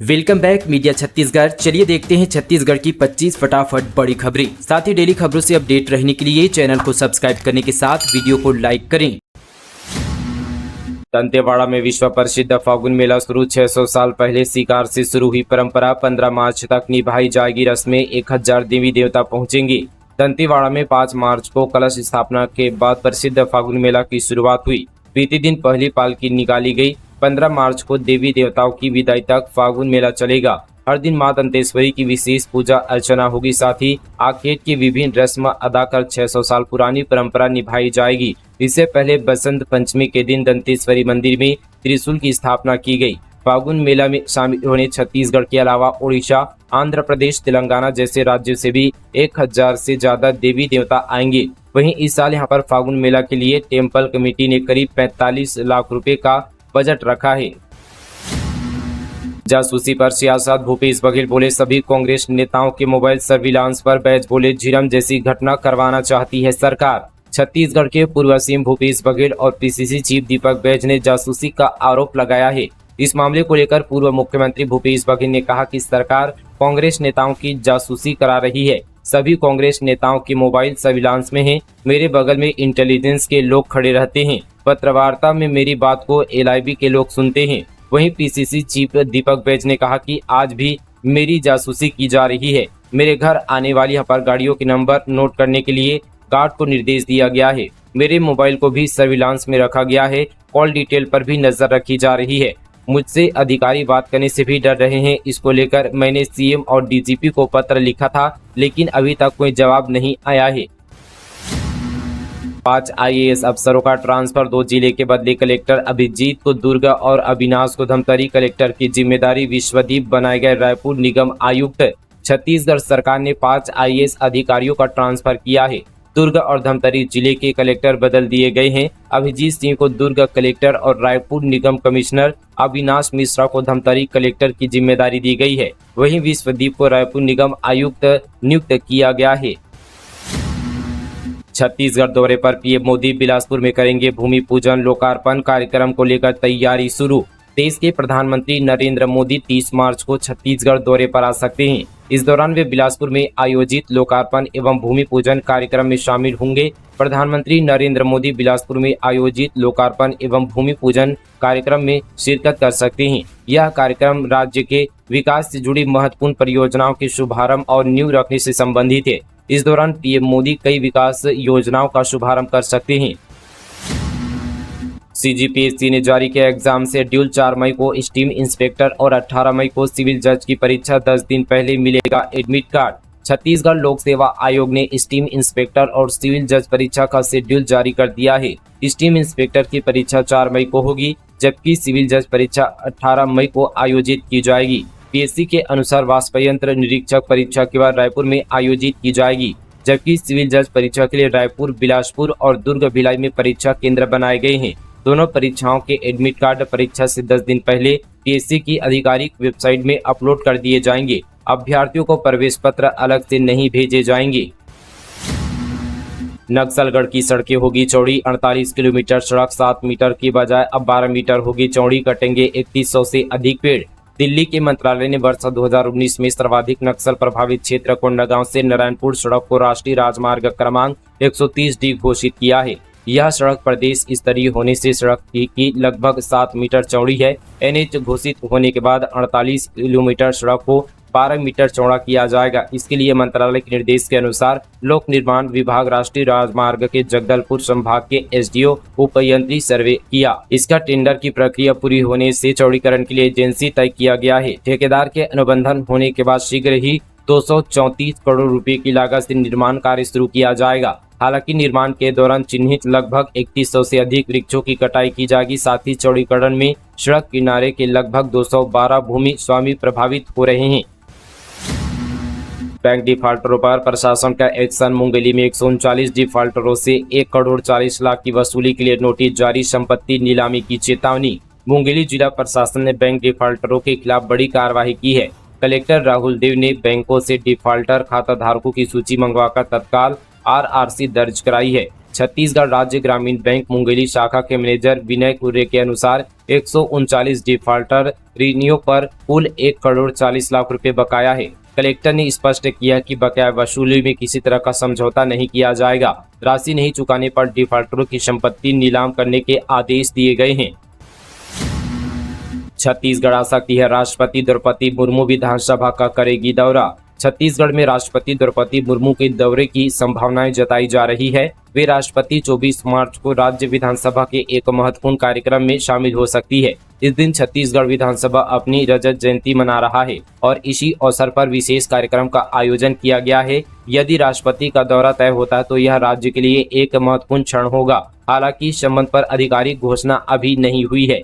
Welcome back media Chhattisgarh. चलिए देखते हैं छत्तीसगढ़ की 25 फटाफट बड़ी खबरें। साथ ही डेली खबरों से अपडेट रहने के लिए चैनल को सब्सक्राइब करने के साथ वीडियो को लाइक करें। दंतेवाड़ा में विश्व प्रसिद्ध फागुन मेला शुरू। 600 साल पहले शिकार से शुरू हुई परंपरा 15 मार्च तक निभाई जाएगी रस्में। 1000 देवी देवता पहुंचेंगे। दंतेवाड़ा में 5 मार्च को कलश स्थापना के बाद प्रसिद्ध फागुन मेला की शुरुआत हुई। बीते दिन पहली पालकी निकाली गई। 15 मार्च को देवी देवताओं की विदाई तक फागुन मेला चलेगा। हर दिन मां दंतेश्वरी की विशेष पूजा अर्चना होगी। साथ ही आखेट की विभिन्न रस्म अदा कर 600 साल पुरानी परंपरा निभाई जाएगी। इससे पहले बसंत पंचमी के दिन दंतेश्वरी मंदिर में त्रिशूल की स्थापना की गई। फागुन मेला में शामिल होने छत्तीसगढ़ के अलावा उड़ीसा, आंध्र प्रदेश, तेलंगाना जैसे राज्यों से भी 1000 से ज्यादा देवी देवता आएंगे। वहीं इस साल यहां पर फागुन मेला के लिए टेम्पल कमेटी ने करीब 45 लाख रुपए का बजट रखा है। जासूसी पर सियासत। भूपेश बघेल बोले सभी कांग्रेस नेताओं के मोबाइल सर्विलांस पर बैच। बोले झीरम जैसी घटना करवाना चाहती है सरकार। छत्तीसगढ़ के पूर्व सीएम भूपेश बघेल और पीसीसी चीफ दीपक बैज ने जासूसी का आरोप लगाया है। इस मामले को लेकर पूर्व मुख्यमंत्री भूपेश बघेल ने कहा कि सरकार कांग्रेस नेताओं की जासूसी करा रही है। सभी कांग्रेस नेताओं के मोबाइल सर्विलांस में हैं। मेरे बगल में इंटेलिजेंस के लोग खड़े रहते हैं। पत्रवार्ता में मेरी बात को एलआईबी के लोग सुनते हैं। वहीं पीसीसी चीफ दीपक बैज ने कहा कि आज भी मेरी जासूसी की जा रही है। मेरे घर आने वाली यहाँ पर गाड़ियों के नंबर नोट करने के लिए गार्ड को निर्देश दिया गया है। मेरे मोबाइल को भी सर्विलांस में रखा गया है। कॉल डिटेल पर भी नजर रखी जा रही है। मुझसे अधिकारी बात करने से भी डर रहे हैं। इसको लेकर मैंने सीएम और डीजीपी को पत्र लिखा था, लेकिन अभी तक कोई जवाब नहीं आया है। 5 आईएएस अफसरों का ट्रांसफर। 2 जिले के बदले कलेक्टर। अभिजीत को दुर्ग और अविनाश को धमतरी कलेक्टर की जिम्मेदारी। विश्वदीप बनाए गए रायपुर निगम आयुक्त। छत्तीसगढ़ सरकार ने 5 आईएएस अधिकारियों का ट्रांसफर किया है। दुर्ग और धमतरी जिले के कलेक्टर बदल दिए गए हैं। अभिजीत सिंह को दुर्ग कलेक्टर और रायपुर निगम कमिश्नर, अविनाश मिश्रा को धमतरी कलेक्टर की जिम्मेदारी दी गई है। वहीं विश्वदीप को रायपुर निगम आयुक्त नियुक्त किया गया है। छत्तीसगढ़ दौरे पर पीएम मोदी बिलासपुर में करेंगे भूमि पूजन लोकार्पण। कार्यक्रम को लेकर तैयारी शुरू। देश के प्रधानमंत्री नरेंद्र मोदी 30 मार्च को छत्तीसगढ़ दौरे पर आ सकते हैं। इस दौरान वे बिलासपुर में आयोजित लोकार्पण एवं भूमि पूजन कार्यक्रम में शामिल होंगे। प्रधानमंत्री नरेंद्र मोदी बिलासपुर में आयोजित लोकार्पण एवं भूमि पूजन कार्यक्रम में शिरकत कर सकते हैं। यह कार्यक्रम राज्य के विकास से जुड़ी महत्वपूर्ण परियोजनाओं के शुभारंभ और नींव रखने से संबंधित है। इस दौरान पीएम मोदी कई विकास योजनाओं का शुभारंभ कर सकते हैं। सीजीपीएससी ने जारी किया एग्जाम शेड्यूल। 4 मई को स्टीम इंस्पेक्टर और 18 मई को सिविल जज की परीक्षा। 10 दिन पहले मिलेगा एडमिट कार्ड। छत्तीसगढ़ लोक सेवा आयोग ने स्टीम इंस्पेक्टर और सिविल जज परीक्षा का शेड्यूल जारी कर दिया है। स्टीम इंस्पेक्टर की परीक्षा 4 मई को होगी, जबकि सिविल जज परीक्षा 18 मई को आयोजित की जाएगी। पीएससी के अनुसार वाष्प यंत्र निरीक्षक परीक्षा केवल रायपुर में आयोजित की जाएगी, जबकि सिविल जज परीक्षा के लिए रायपुर, बिलासपुर और दुर्ग भिलाई में परीक्षा केंद्र बनाए गए हैं। दोनों परीक्षाओं के एडमिट कार्ड परीक्षा से 10 दिन पहले पीएससी की आधिकारिक वेबसाइट में अपलोड कर दिए जाएंगे। अभ्यर्थियों को प्रवेश पत्र अलग से नहीं भेजे जाएंगे। नक्सलगढ़ की सड़कें होगी चौड़ी। 48 किलोमीटर सड़क 7 मीटर की बजाय अब 12 मीटर होगी चौड़ी। कटेंगे 3100 से अधिक पेड़। दिल्ली के मंत्रालय ने वर्ष 2019 में सर्वाधिक नक्सल प्रभावित क्षेत्र कोंडागांव से नारायणपुर सड़क को राष्ट्रीय राजमार्ग क्रमांक 130D घोषित किया है। यह सड़क प्रदेश स्तरीय होने से सड़क की लगभग 7 मीटर चौड़ी है। एनएच घोषित होने के बाद 48 किलोमीटर सड़क को 12 मीटर चौड़ा किया जाएगा। इसके लिए मंत्रालय के निर्देश के अनुसार लोक निर्माण विभाग राष्ट्रीय राजमार्ग के जगदलपुर संभाग के एसडीओ उपयंत्री सर्वे किया। इसका टेंडर की प्रक्रिया पूरी होने से चौड़ीकरण के लिए एजेंसी तय किया गया है। ठेकेदार के अनुबंधन होने के बाद शीघ्र ही 234 करोड़ रुपए की लागत से निर्माण कार्य शुरू किया जाएगा। हालांकि निर्माण के दौरान चिन्हित लगभग 3100 से अधिक वृक्षों की कटाई की जाएगी। साथ ही चौड़ीकरण में सड़क किनारे के लगभग 212 भूमि स्वामी प्रभावित हो रहे हैं। बैंक डिफाल्टरों पर प्रशासन का एक्शन। मुंगेली में 139 डिफाल्टरों से 1 करोड़ 40 लाख की वसूली के लिए नोटिस जारी। संपत्ति नीलामी की चेतावनी। मुंगेली जिला प्रशासन ने बैंक डिफाल्टरों के खिलाफ बड़ी कार्रवाई की है। कलेक्टर राहुल देव ने बैंकों से डिफाल्टर खाता धारकों की सूची मंगवाकर तत्काल आरआरसी दर्ज कराई है। छत्तीसगढ़ राज्य ग्रामीण बैंक मुंगेली शाखा के मैनेजर विनय कुर्रे के अनुसार 139 डिफॉल्टर ऋणियों पर कुल 1,40,00,000 रुपए बकाया है। कलेक्टर ने स्पष्ट किया कि बकाया वसूली में किसी तरह का समझौता नहीं किया जाएगा। राशि नहीं चुकाने पर डिफॉल्टरों की संपत्ति नीलाम करने के आदेश दिए गए हैं। छत्तीसगढ़ आ सकती है राष्ट्रपति द्रौपदी मुर्मू विधानसभा का करेगी दौरा। छत्तीसगढ़ में राष्ट्रपति द्रौपदी मुर्मू के दौरे की संभावनाएं जताई जा रही है। वे राष्ट्रपति 24 मार्च को राज्य विधानसभा के एक महत्वपूर्ण कार्यक्रम में शामिल हो सकती है। इस दिन छत्तीसगढ़ विधानसभा अपनी रजत जयंती मना रहा है और इसी अवसर पर विशेष कार्यक्रम का आयोजन किया गया है। यदि राष्ट्रपति का दौरा तय होता है तो यह राज्य के लिए एक महत्वपूर्ण क्षण होगा। हालांकि इस संबंध पर आधिकारिक घोषणा अभी नहीं हुई है।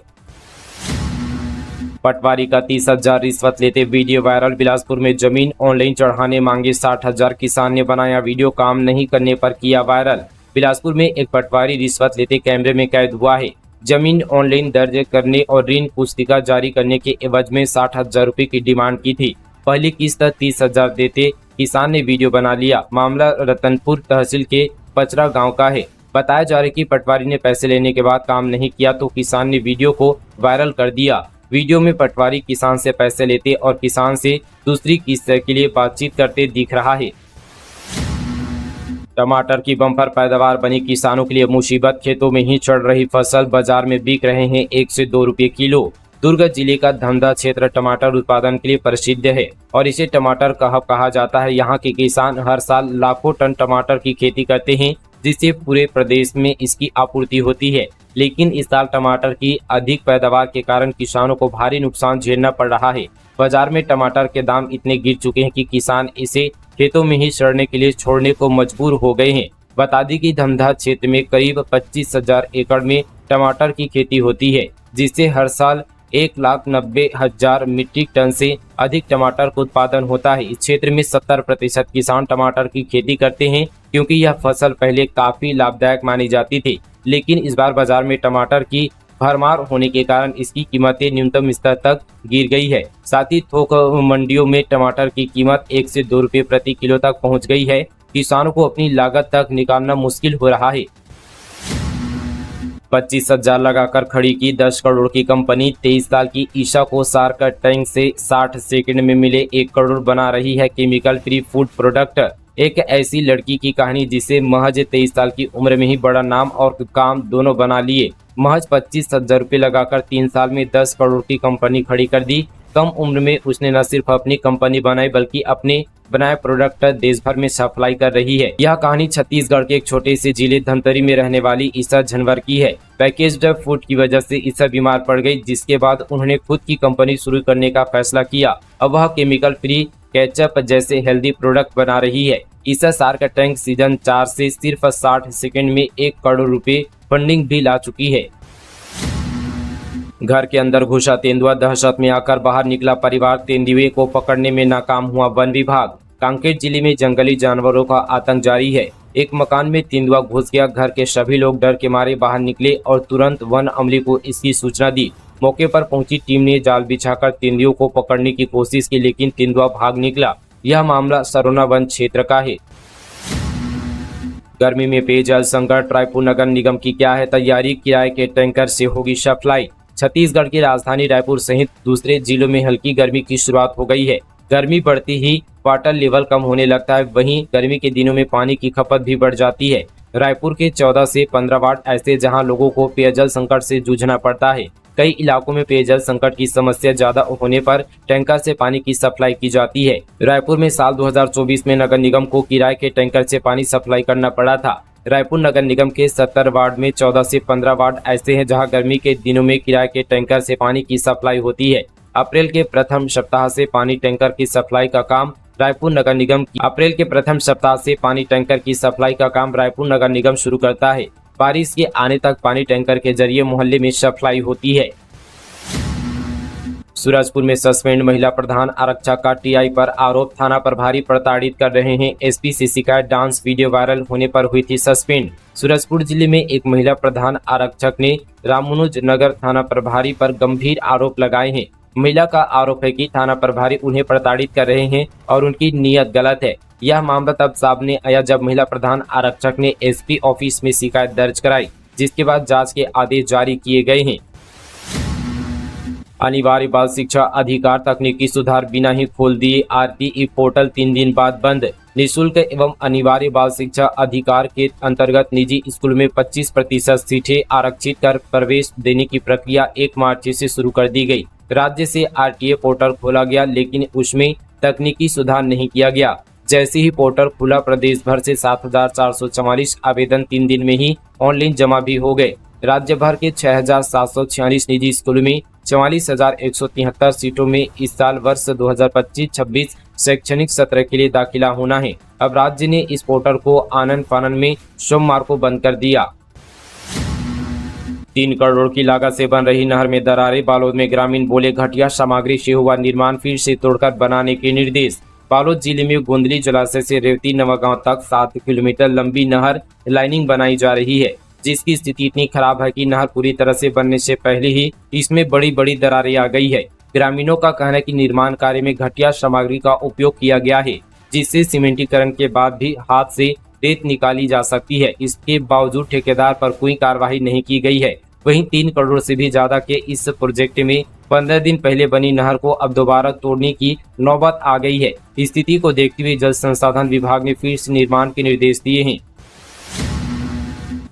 पटवारी का 30,000 रिश्वत लेते वीडियो वायरल। बिलासपुर में जमीन ऑनलाइन चढ़ाने मांगे 60,000। किसान ने बनाया वीडियो, काम नहीं करने पर किया वायरल। बिलासपुर में एक पटवारी रिश्वत लेते कैमरे में कैद हुआ है। जमीन ऑनलाइन दर्ज करने और ऋण पुस्तिका जारी करने के एवज में 60,000 रुपए की डिमांड की थी। पहली किस्त 30,000 देते किसान ने वीडियो बना लिया। मामला रतनपुर तहसील के पचरा गाँव का है। बताया जा रहा है कि पटवारी ने पैसे लेने के बाद काम नहीं किया तो किसान ने वीडियो को वायरल कर दिया। वीडियो में पटवारी किसान से पैसे लेते और किसान से दूसरी किस्त के लिए बातचीत करते दिख रहा है। टमाटर की बम्पर पैदावार बनी किसानों के लिए मुसीबत। खेतों में ही चढ़ रही फसल बाजार में बिक रहे हैं 1 से 2 रुपये किलो। दुर्ग जिले का धमधा क्षेत्र टमाटर उत्पादन के लिए प्रसिद्ध है और इसे टमाटर का हब कहा जाता है। यहाँ के किसान हर साल लाखों टन टमाटर की खेती करते हैं, जिससे पूरे प्रदेश में इसकी आपूर्ति होती है। लेकिन इस साल टमाटर की अधिक पैदावार के कारण किसानों को भारी नुकसान झेलना पड़ रहा है। बाजार में टमाटर के दाम इतने गिर चुके हैं कि किसान इसे खेतों में ही सड़ने के लिए छोड़ने को मजबूर हो गए हैं। बता दें कि धमधा क्षेत्र में करीब 25,000 एकड़ में टमाटर की खेती होती है, जिससे हर साल 1,90,000 मीट्रिक टन से अधिक टमाटर का उत्पादन होता है। इस क्षेत्र में 70% किसान टमाटर की खेती करते हैं, क्योंकि यह फसल पहले काफी लाभदायक मानी जाती थी। लेकिन इस बार बाजार में टमाटर की भरमार होने के कारण इसकी कीमतें न्यूनतम स्तर तक गिर गई है। साथ ही थोक मंडियों में टमाटर की कीमत 1 से 2 रुपये प्रति किलो तक पहुंच गई है। किसानों को अपनी लागत तक निकालना मुश्किल हो रहा है। 25,000 लगाकर खड़ी की 10 करोड़ की कंपनी। 23 साल की ईशा को सार्क टैंक से 60 सेकंड में मिले 1 करोड़ बना रही है केमिकल फ्री फूड प्रोडक्ट। एक ऐसी लड़की की कहानी जिसे महज 23 साल की उम्र में ही बड़ा नाम और काम दोनों बना लिए। महज 25,000 रुपये लगाकर 3 साल में 10 करोड़ की कंपनी खड़ी कर दी। कम उम्र में उसने न सिर्फ अपनी कंपनी बनाई बल्कि अपने बनाए प्रोडक्ट देश भर में सप्लाई कर रही है। यह कहानी छत्तीसगढ़ के एक छोटे से जिले धमतरी में रहने वाली ईशा झनवर की है। पैकेज्ड फूड की वजह से ईशा बीमार पड़ गई, जिसके बाद उन्होंने खुद की कंपनी शुरू करने का फैसला किया। अब वह केमिकल फ्री केचप जैसे हेल्दी प्रोडक्ट बना रही है। ईशा सार्क टैंक सीजन 4 से सिर्फ 60 सेकंड में 1 करोड़ रुपए फंडिंग भी ला चुकी है। घर के अंदर घुसा तेंदुआ, दहशत में आकर बाहर निकला परिवार। तेंदुए को पकड़ने में नाकाम हुआ वन विभाग। कांकेर जिले में जंगली जानवरों का आतंक जारी है। एक मकान में तेंदुआ घुस गया। घर के सभी लोग डर के मारे बाहर निकले और तुरंत वन अमले को इसकी सूचना दी। मौके पर पहुंची टीम ने जाल बिछाकर तेंदुओं को पकड़ने की कोशिश की, लेकिन तेंदुआ भाग निकला। यह मामला सरोना वन क्षेत्र का है। गर्मी में पेयजल संकट। रायपुर नगर निगम की क्या है तैयारी? किराए के टैंकर से होगी सप्लाई। छत्तीसगढ़ की राजधानी रायपुर सहित दूसरे जिलों में हल्की गर्मी की शुरुआत हो गई है। गर्मी बढ़ती ही वाटर लेवल कम होने लगता है। वहीं गर्मी के दिनों में पानी की खपत भी बढ़ जाती है। रायपुर के 14 से 15 वार्ड ऐसे जहां लोगों को पेयजल संकट से जूझना पड़ता है। कई इलाकों में पेयजल संकट की समस्या ज्यादा होने पर टैंकर से पानी की सप्लाई की जाती है। रायपुर में साल 2024 में नगर निगम को किराए के टैंकर से पानी सप्लाई करना पड़ा था। रायपुर नगर निगम के 70 वार्ड में 14 से 15 वार्ड ऐसे हैं जहां गर्मी के दिनों में किराए के टैंकर से पानी की सप्लाई होती है। अप्रैल के प्रथम सप्ताह से पानी टैंकर की सप्लाई का काम रायपुर नगर निगम शुरू करता है। बारिश के आने तक पानी टैंकर के जरिए मोहल्ले में सप्लाई होती है। सूरजपुर में सस्पेंड महिला प्रधान आरक्षक का टीआई पर आरोप। थाना प्रभारी प्रताड़ित कर रहे हैं। एसपी से शिकायत। डांस वीडियो वायरल होने पर हुई थी सस्पेंड। सूरजपुर जिले में एक महिला प्रधान आरक्षक ने राममनोज नगर थाना प्रभारी पर गंभीर आरोप लगाए हैं। महिला का आरोप है कि थाना प्रभारी उन्हें प्रताड़ित कर रहे हैं और उनकी नीयत गलत है। यह मामला तब सामने आया जब महिला प्रधान आरक्षक ने एसपी ऑफिस में शिकायत दर्ज कराई, जिसके बाद जांच के आदेश जारी किए गए हैं। अनिवार्य बाल शिक्षा अधिकार तकनीकी सुधार बिना ही खोल दिए आरटीई पोर्टल 3 दिन बाद बंद। निःशुल्क एवं अनिवार्य बाल शिक्षा अधिकार के अंतर्गत निजी स्कूल में 25% सीटें आरक्षित कर प्रवेश देने की प्रक्रिया 1 मार्च से शुरू कर दी गई। राज्य से आरटीई पोर्टल खोला गया, लेकिन उसमें तकनीकी सुधार नहीं किया गया। जैसे ही पोर्टल खुला, प्रदेश भर से 7,444 आवेदन 3 दिन में ही ऑनलाइन जमा भी हो गए। राज्य भर के 6,746 निजी स्कूलों में 44,173 सीटों में इस साल वर्ष 2025-26 शैक्षणिक सत्र के लिए दाखिला होना है। अब राज्य ने इस पोर्टल को आनन फानन में सोमवार को बंद कर दिया। 3 करोड़ की लागत से बन रही नहर में दरारें, बालोद में ग्रामीण बोले घटिया सामग्री से हुआ निर्माण, फिर से तोड़कर बनाने के निर्देश। बालोद जिले में गोंदली जलाशय से रेवती नवागांव तक 7 किलोमीटर लंबी नहर लाइनिंग बनाई जा रही है, जिसकी स्थिति इतनी खराब है कि नहर पूरी तरह से बनने से पहले ही इसमें बड़ी बड़ी दरारें आ गई है। ग्रामीणों का कहना है कि निर्माण कार्य में घटिया सामग्री का उपयोग किया गया है, जिससे सीमेंटीकरण के बाद भी हाथ से रेत निकाली जा सकती है। इसके बावजूद ठेकेदार पर कोई कार्रवाई नहीं की गई है। वहीं 3 करोड़ से भी ज्यादा के इस प्रोजेक्ट में 15 दिन पहले बनी नहर को अब दोबारा तोड़ने की नौबत आ गई है। स्थिति को देखते हुए जल संसाधन विभाग ने फिर से निर्माण के निर्देश दिए हैं।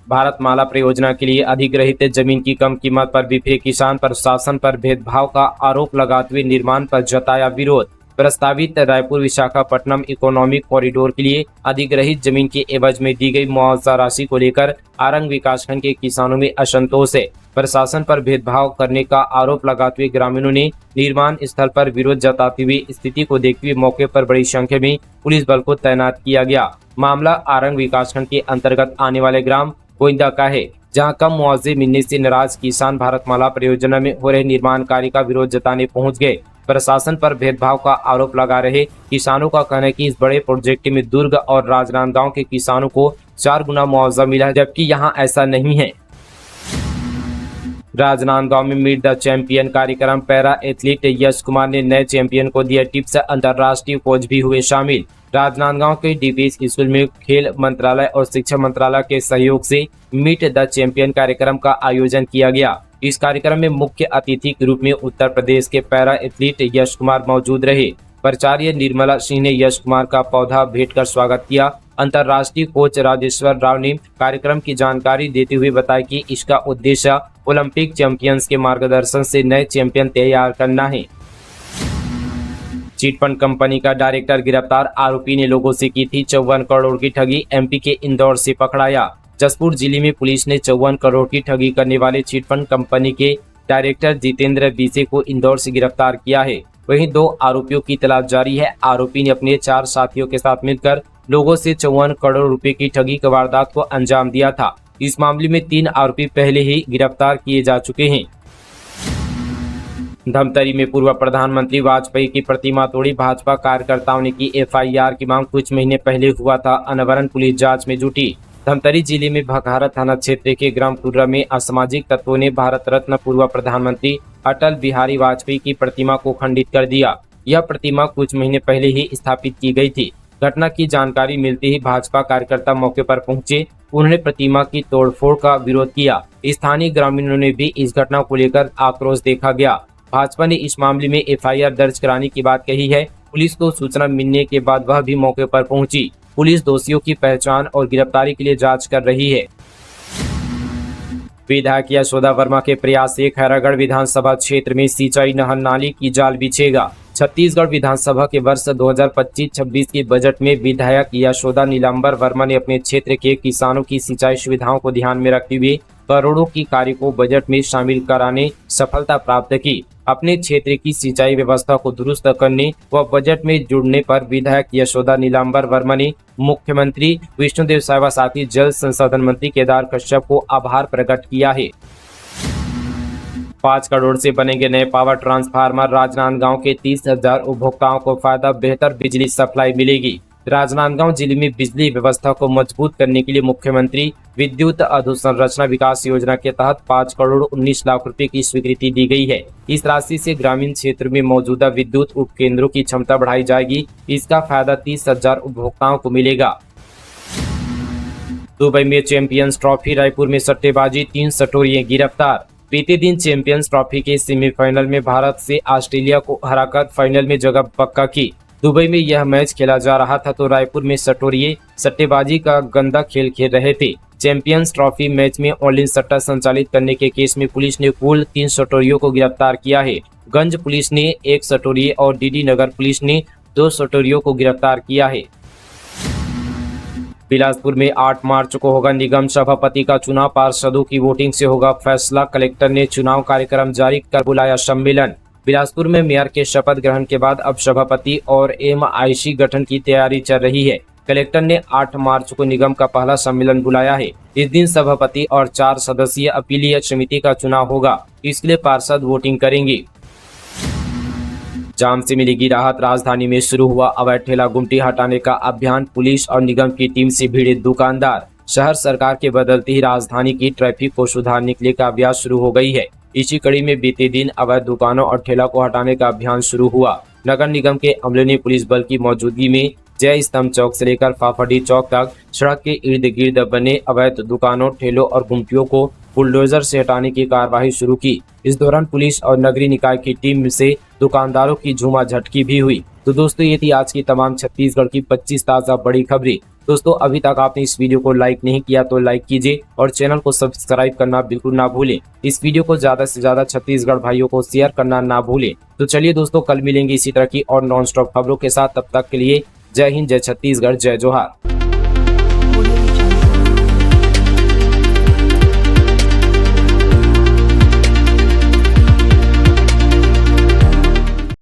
भारतमाला परियोजना के लिए अधिग्रहित जमीन की कम कीमत पर विफरे किसान, प्रशासन पर भेदभाव का आरोप लगाते हुए निर्माण पर जताया विरोध। प्रस्तावित रायपुर विशाखापट्टनम इकोनॉमिक कॉरिडोर के लिए अधिग्रहित जमीन के एवज में दी गई मुआवजा राशि को लेकर आरंग विकासखंड के किसानों में असंतोष है। प्रशासन पर भेदभाव करने का आरोप लगाते हुए ग्रामीणों ने निर्माण स्थल पर विरोध जताते हुए स्थिति को देखते हुए मौके पर बड़ी संख्या में पुलिस बल को तैनात किया गया। मामला आरंग विकासखंड के अंतर्गत आने वाले ग्राम गोइंदा का है, जहां कम मुआवजे मिलने से नाराज किसान भारतमाला परियोजना में हो रहे निर्माण कार्य का विरोध जताने पहुंच गए। प्रशासन पर भेदभाव का आरोप लगा रहे किसानों का कहना है कि इस बड़े प्रोजेक्ट में दुर्ग और राजनांदगांव के किसानों को 4 गुना मुआवजा मिला है, जबकि यहां ऐसा नहीं है। राजनांदगांव में मीट द चैंपियन कार्यक्रम, पैरा एथलीट यश कुमार ने नए चैंपियन को दिया टिप्स, अंतर्राष्ट्रीय कोच भी हुए शामिल। राजनांदगांव के डीपीएस स्कूल में खेल मंत्रालय और शिक्षा मंत्रालय के सहयोग से मीट द चैंपियन कार्यक्रम का आयोजन किया गया। इस कार्यक्रम में मुख्य अतिथि के रूप में उत्तर प्रदेश के पैरा एथलीट यश कुमार मौजूद रहे। प्राचार्य निर्मला सिंह ने यश कुमार का पौधा भेंट कर स्वागत किया। अंतर्राष्ट्रीय कोच राजेश्वर राव ने कार्यक्रम की जानकारी देते हुए बताया कि इसका उद्देश्य ओलंपिक चैंपियंस के मार्गदर्शन से नए चैंपियन तैयार करना है। चिटफंड कंपनी का डायरेक्टर गिरफ्तार, आरोपी ने लोगों से की थी 54 करोड़ की ठगी, एमपी के इंदौर से पकड़ाया। जसपुर जिले में पुलिस ने 54 करोड़ की ठगी करने वाले चिटफंड कंपनी के डायरेक्टर जितेंद्र बीसे को इंदौर से गिरफ्तार किया है। वहीं 2 आरोपियों की तलाश जारी है। आरोपी ने अपने 4 साथियों के साथ मिलकर लोगों से 54 करोड़ रुपए की ठगी की वारदात को अंजाम दिया था। इस मामले में 3 आरोपी पहले ही गिरफ्तार किए जा चुके हैं। धमतरी में पूर्व प्रधानमंत्री वाजपेयी की प्रतिमा तोड़ी, भाजपा कार्यकर्ताओं ने की एफआईआर की मांग। कुछ महीने पहले हुआ था अनावरण, पुलिस जांच में जुटी। धमतरी जिले में भखारा थाना क्षेत्र के ग्राम कुर्रा में असामाजिक तत्वों ने भारत रत्न पूर्व प्रधानमंत्री अटल बिहारी वाजपेयी की प्रतिमा को खंडित कर दिया। यह प्रतिमा कुछ महीने पहले ही स्थापित की गई थी। घटना की जानकारी मिलते ही भाजपा कार्यकर्ता मौके पर पहुंचे। उन्होंने प्रतिमा की तोड़फोड़ का विरोध किया। स्थानीय ग्रामीणों ने भी इस घटना को लेकर आक्रोश देखा गया। भाजपा ने इस मामले में एफआईआर दर्ज कराने की बात कही है। पुलिस को सूचना मिलने के बाद वह भी मौके पर पहुंची। पुलिस दोषियों की पहचान और गिरफ्तारी के लिए जांच कर रही है। विधायक यशोदा वर्मा के प्रयास से खैरागढ़ विधानसभा क्षेत्र में सिंचाई नहर नाली की जाल बिछेगा। छत्तीसगढ़ विधानसभा के वर्ष 2025-26 के बजट में विधायक यशोदा नीलांबर वर्मा ने अपने क्षेत्र के किसानों की सिंचाई सुविधाओं को ध्यान में रखते हुए करोड़ों की कार्य को बजट में शामिल कराने सफलता प्राप्त की। अपने क्षेत्र की सिंचाई व्यवस्था को दुरुस्त करने व बजट में जुड़ने पर विधायक यशोदा नीलांबर वर्मा ने मुख्यमंत्री विष्णुदेव साय साथ ही जल संसाधन मंत्री केदार कश्यप को आभार प्रकट किया है। 5 करोड़ से बनेंगे नए पावर ट्रांसफार्मर, राजनांदगांव के 30,000 उपभोक्ताओं को फायदा, बेहतर बिजली सप्लाई मिलेगी। राजनांदगांव जिले में बिजली व्यवस्था को मजबूत करने के लिए मुख्यमंत्री विद्युत अधोसंरचना विकास योजना के तहत 5 करोड़ 19 लाख रुपए की स्वीकृति दी गई है। इस राशि से ग्रामीण क्षेत्र में मौजूदा विद्युत उपकेंद्रों की क्षमता बढ़ाई जाएगी। इसका फायदा 30,000 उपभोक्ताओं को मिलेगा। दुबई में चैंपियंस ट्रॉफी, रायपुर में सट्टेबाजी, 3 सटोरिये गिरफ्तार। बीते दिन चैंपियंस ट्रॉफी के सेमीफाइनल में भारत से ऑस्ट्रेलिया को हराकर फाइनल में जगह पक्का की। दुबई में यह मैच खेला जा रहा था तो रायपुर में सटोरिये सट्टेबाजी का गंदा खेल खेल रहे थे। चैंपियंस ट्रॉफी मैच में ऑनलाइन सट्टा संचालित करने के केस में पुलिस ने कुल 3 सटोरियों को गिरफ्तार किया है। गंज पुलिस ने 1 सटोरिये और डीडी नगर पुलिस ने 2 सटोरियों को गिरफ्तार किया है। बिलासपुर में 8 मार्च को होगा निगम सभापति का चुनाव। पार्षदों की वोटिंग से होगा फैसला। कलेक्टर ने चुनाव कार्यक्रम जारी कर बुलाया सम्मेलन। बिलासपुर में मेयर के शपथ ग्रहण के बाद अब सभापति और MIC गठन की तैयारी चल रही है। कलेक्टर ने 8 मार्च को निगम का पहला सम्मेलन बुलाया है। इस दिन सभापति और 4 सदस्यीय अपीलीय समिति का चुनाव होगा। इसके लिए पार्षद वोटिंग करेंगे। जाम से मिलेगी राहत, राजधानी में शुरू हुआ अवैध ठेला गुमटी हटाने का अभियान। पुलिस और निगम की टीम से भिड़े दुकानदार। शहर सरकार के बदलती ही राजधानी की ट्रैफिक को सुधारने के लिए का अभ्यास शुरू हो गई है। इसी कड़ी में बीते दिन अवैध दुकानों और ठेला को हटाने का अभियान शुरू हुआ। नगर निगम के अमले ने पुलिस बल की मौजूदगी में जय स्तंभ चौक से लेकर फाफड़ी चौक तक सड़क के इर्द गिर्द बने अवैध दुकानों, ठेलों और गुमटियों को बुलडोजर से हटाने की कार्रवाई शुरू की। इस दौरान पुलिस और नगरीय निकाय की टीम से दुकानदारों की झूमाझटकी भी हुई। तो दोस्तों, ये थी आज की तमाम छत्तीसगढ़ की 25 ताज़ा बड़ी खबरें। दोस्तों, अभी तक आपने इस वीडियो को लाइक नहीं किया तो लाइक कीजिए और चैनल को सब्सक्राइब करना बिल्कुल ना भूलें। इस वीडियो को ज्यादा से ज्यादा छत्तीसगढ़ भाइयों को शेयर करना ना भूलें। तो चलिए दोस्तों, कल मिलेंगे इसी तरह की और नॉन स्टॉप खबरों के साथ। तब तक के लिए जय हिंद, जय छत्तीसगढ़, जय जोहार।